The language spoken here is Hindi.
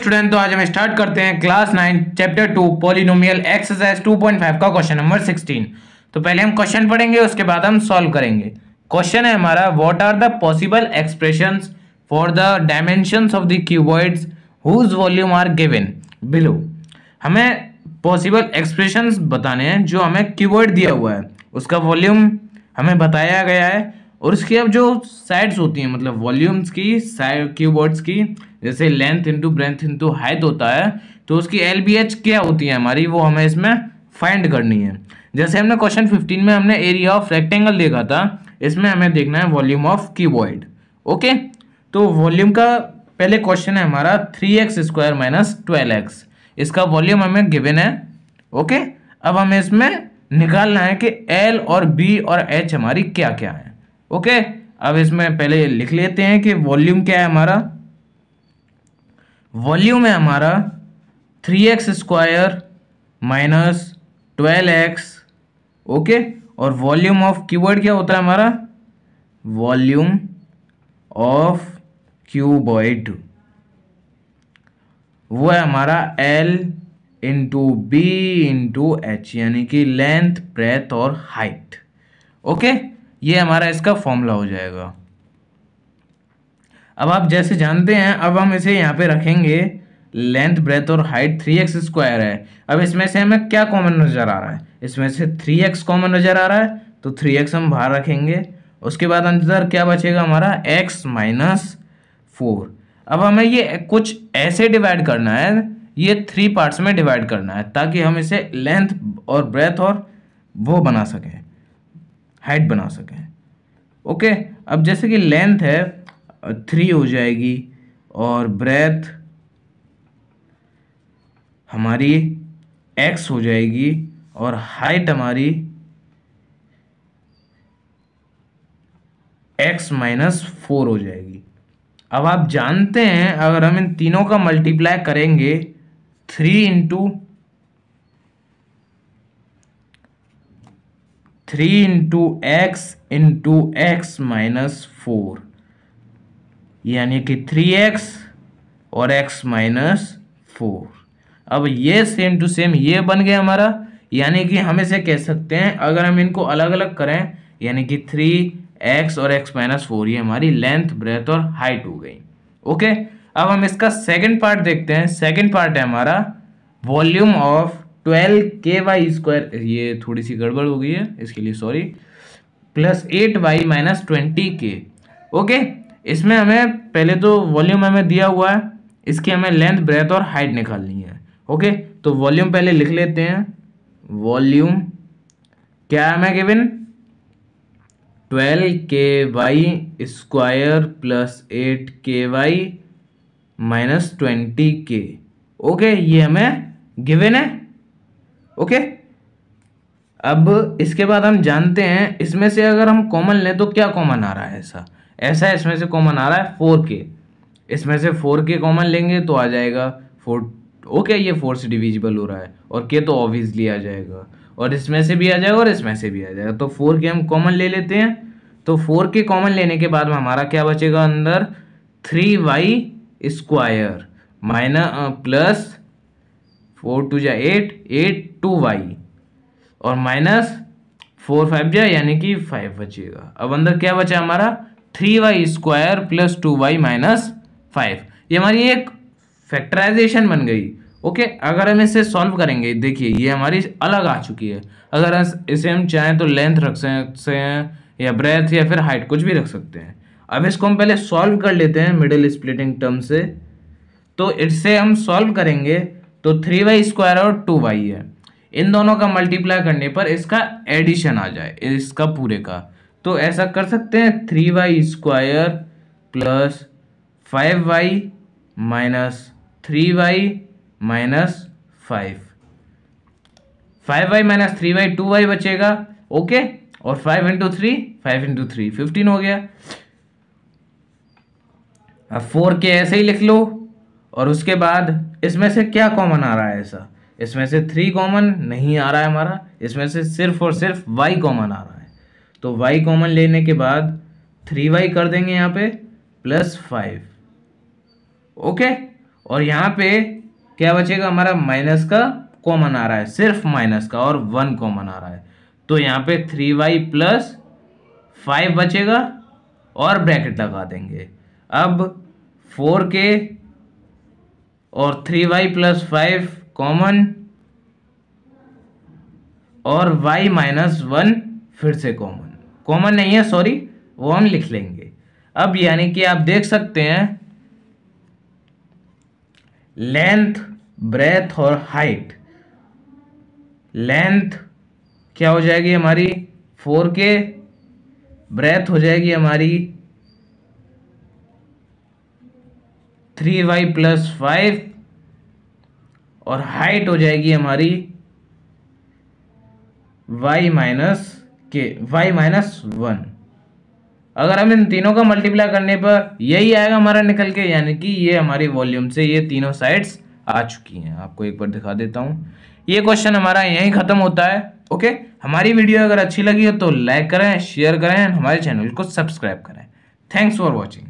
स्टूडेंट, तो आज हम स्टार्ट करते हैं क्लास 9 चैप्टर 2 पॉलिनोमियल एक्सरसाइज 2.5 का क्वेश्चन नंबर 16। तो पहले हम क्वेश्चन पढ़ेंगे, उसके बाद हम सॉल्व करेंगे। क्वेश्चन है हमारा, what are the possible expressions for the dimensions of the cuboids whose volume are given below. हमें पॉसिबल एक्सप्रेशंस बताने हैं जो हमें क्यूबॉइड दिया हुआ है, उसका वॉल्यूम हमें बताया गया है, और उसकी अब जो साइड्स होती हैं, मतलब वॉल्यूम्स की साइड क्यूबॉइड्स की, जैसे length into breadth into height होता है, तो उसकी LBH क्या होती है हमारी, वो हमें इसमें फाइंड करनी है। जैसे हमने क्वेश्चन 15 में हमने एरिया ऑफ रेक्टेंगल देखा था, इसमें हमें देखना है वॉल्यूम ऑफ क्यूबॉइड। ओके, तो वॉल्यूम का पहले क्वेश्चन है हमारा 3x² माइनस 12x, इसका वॉल्यूम हमें गिवन है। ओके, अब हमें इसमें निकालना है कि L और B और H हमारी क्या क्या है। ओके, अब इसमें पहले लिख लेते हैं कि वॉल्यूम क्या है हमारा। वॉल्यूम है हमारा 3x² माइनस 12x। ओके, और वॉल्यूम ऑफ क्यूबॉइड क्या होता है हमारा, वॉल्यूम ऑफ क्यूबॉइड वो है हमारा L into B into H, यानी कि लेंथ ब्रेथ और हाइट। ओके, ये हमारा इसका फॉर्मूला हो जाएगा। अब आप जैसे जानते हैं, अब हम इसे यहाँ पे रखेंगे, लेंथ ब्रेथ और हाइट 3x² है। अब इसमें से हमें क्या कॉमन नजर आ रहा है, इसमें से 3x कॉमन नजर आ रहा है, तो 3x हम बाहर रखेंगे। उसके बाद अंदर क्या बचेगा हमारा, x माइनस 4। अब हमें ये कुछ ऐसे डिवाइड करना है, ये 3 पार्ट्स में डिवाइड करना है, ताकि हम इसे लेंथ और ब्रेथ और वो बना सकें, हाइट बना सकें। ओके, अब जैसे कि लेंथ है 3 हो जाएगी, और ब्रेथ हमारी x हो जाएगी, और हाइट हमारी x माइनस 4 हो जाएगी। अब आप जानते हैं, अगर हम इन तीनों का मल्टीप्लाई करेंगे 3 into x into x minus 4, यानी कि 3x और x माइनस 4। अब ये सेम टू सेम ये बन गया हमारा, यानी कि हम इसे कह सकते हैं, अगर हम इनको अलग अलग करें, यानी कि 3x और x माइनस 4, ये हमारी लेंथ ब्रेथ और हाइट हो गई। ओके, अब हम इसका सेकंड पार्ट देखते हैं। सेकंड पार्ट है हमारा वॉल्यूम ऑफ 12ky², ये थोड़ी सी गड़बड़ हो गई है, इसके लिए sorry, plus 8y minus 20k। Okay, इसमें हमें पहले तो वॉल्यूम हमें दिया हुआ है, इसकी हमें लेंथ ब्रेथ और हाइट निकालनी है। ओके, तो वॉल्यूम पहले लिख लेते हैं। वॉल्यूम क्या है हमें given, 12ky² plus 8ky minus 20k। Okay, ये हमें गिवन है। ओके, अब इसके बाद हम जानते हैं, इसमें से अगर हम कॉमन लें तो क्या कॉमन आ रहा है, ऐसा इसमें से कॉमन आ रहा है 4k। इसमें से 4k कॉमन लेंगे तो आ जाएगा 4। ओके, ये 4 से डिविजिबल हो रहा है, और k तो ऑब्वियसली आ जाएगा, और इसमें से भी आ जाएगा और इसमें से भी आ जाएगा, तो 4k हम कॉमन ले लेते हैं। तो 4k कॉमन लेने के बाद हमारा क्या बचेगा अंदर, 3y² माइनस प्लस 4 2 जा 8 2y, और माइनस 4 5 जा, यानी कि 5 बचेगा। अब अंदर क्या बचा हमारा, 3y² प्लस 2y माइनस 5। ये हमारी एक फैक्टराइजेशन बन गई। ओके, अगर हम इसे सॉल्व करेंगे, देखिए ये हमारी अलग आ चुकी है। अगर इसे हम चाहें तो लेंथ रख सकते हैं, या ब्रेथ, या फिर हाइट, कुछ भी रख सकते हैं। अब इसको हम पहले सॉल्व कर लेते हैं मिडिल स्प्लिटिंग टर्म से। तो इससे हम सॉल्व करेंगे तो 3y² और 2y है, इन दोनों का मल्टीप्लाई करने पर इसका एडिशन आ जाए, इसका पूरे का। तो ऐसा कर सकते हैं, 3y² plus 5y minus 3y minus 5, 5y minus 3y 2y बचेगा। ओके, और 5 इंटू 3 5 इंटू 3 15 हो गया। अब 4k ऐसे ही लिख लो, और उसके बाद इसमें से क्या कॉमन आ रहा है, इसमें से 3 कॉमन नहीं आ रहा है हमारा, इसमें से सिर्फ और सिर्फ y कॉमन आ रहा है। तो y कॉमन लेने के बाद 3y कर देंगे यहाँ पे प्लस 5। ओके, और यहाँ पे क्या बचेगा हमारा, माइनस का कॉमन आ रहा है, सिर्फ माइनस का, और 1 कॉमन आ रहा है, तो यहाँ पे 3y प्लस 5 बचेगा और ब्रैकेट लगा देंगे। अब 4k और 3y प्लस 5 कॉमन और y माइनस 1 फिर से कॉमन, कॉमन नहीं है सॉरी, वो हम लिख लेंगे। अब यानी कि आप देख सकते हैं लेंथ, ब्रेथ और हाइट, लेंथ क्या हो जाएगी हमारी 4k, ब्रेथ हो जाएगी हमारी 3y प्लस 5 और हाइट हो जाएगी हमारी y माइनस 1। अगर हम इन तीनों का मल्टीप्लाई करने पर यही आएगा हमारा निकल के, यानी कि ये हमारी वॉल्यूम से ये तीनों साइड्स आ चुकी हैं। आपको एक बार दिखा देता हूँ, ये क्वेश्चन हमारा यहीं खत्म होता है। ओके, हमारी वीडियो अगर अच्छी लगी हो तो लाइक करें, शेयर करें, हमारे चैनल को सब्सक्राइब करें। Thanks for watching.